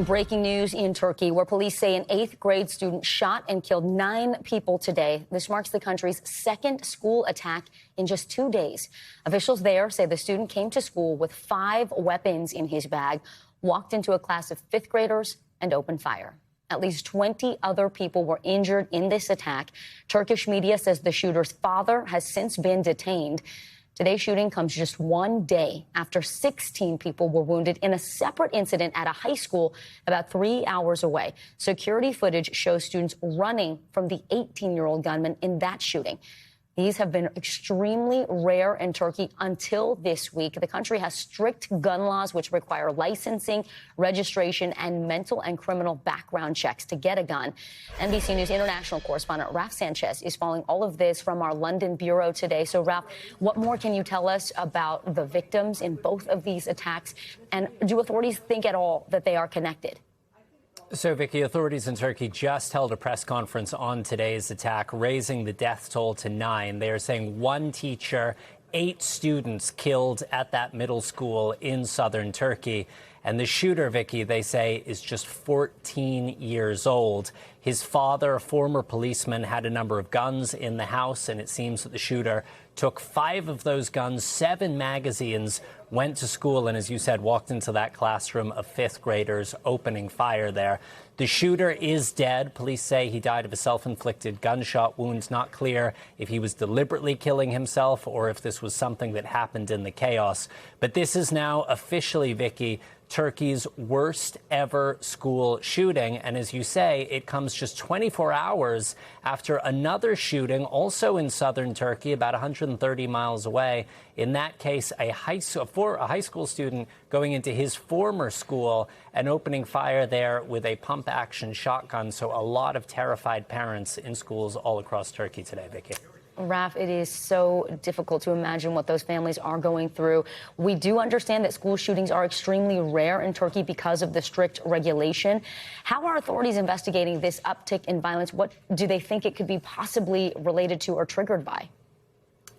Breaking news in Turkey, where police say an 8th grade student shot and killed 9 people today. This marks the country's second school attack in just 2 days. Officials there say the student came to school with 5 weapons in his bag, walked into a class of 5th graders, and opened fire. At least 20 other people were injured in this attack. Turkish media says the shooter's father has since been detained. Today's shooting comes just 1 day after 16 people were wounded in a separate incident at a high school about 3 hours away. Security footage shows students running from the 18-year-old gunman in that shooting. These have been extremely rare in Turkey until this week. The country has strict gun laws which require licensing, registration, and mental and criminal background checks to get a gun. NBC News international correspondent Raf Sanchez is following all of this from our London bureau today. So, Raf, what more can you tell us about the victims in both of these attacks? And do authorities think at all that they are connected? So, Vicky, authorities in Turkey just held a press conference on today's attack, raising the death toll to 9. They are saying 1 teacher, 8 students killed at that middle school in southern Turkey. And the shooter, Vicky, they say, is just 14 years old. His father, a former policeman, had a number of guns in the house, and it seems that the shooter took 5 of those guns, 7 magazines, went to school, and as you said, walked into that classroom of 5th graders, opening fire there. The shooter is dead. Police say he died of a self-inflicted gunshot wound. Not clear if he was deliberately killing himself or if this was something that happened in the chaos. But this is now officially, Vicky, Turkey's worst ever school shooting. And as you say, it comes just 24 hours after another shooting, also in southern Turkey, about 130 miles away. In that case, a high school student going into his former school and opening fire there with a pump-action shotgun. So a lot of terrified parents in schools all across Turkey today, Vicky. Raf, it is so difficult to imagine what those families are going through. We do understand that school shootings are extremely rare in Turkey because of the strict regulation. How are authorities investigating this uptick in violence? What do they think it could be possibly related to or triggered by?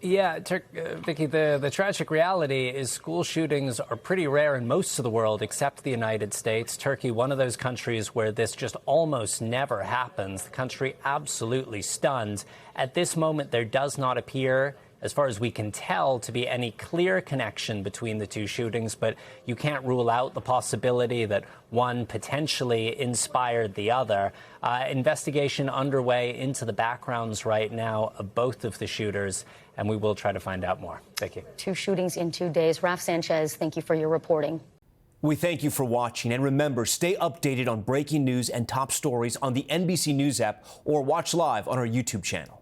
Yeah, Vicky, the tragic reality is school shootings are pretty rare in most of the world except the United States. Turkey, one of those countries where this just almost never happens. The country absolutely stunned. At this moment, there does not appear, as far as we can tell, to be any clear connection between the 2 shootings, but you can't rule out the possibility that one potentially inspired the other. Investigation underway into the backgrounds right now of both of the shooters, and we will try to find out more. Thank you. 2 shootings in 2 days. Raf Sanchez, thank you for your reporting. We thank you for watching, and remember, stay updated on breaking news and top stories on the NBC News app or watch live on our YouTube channel.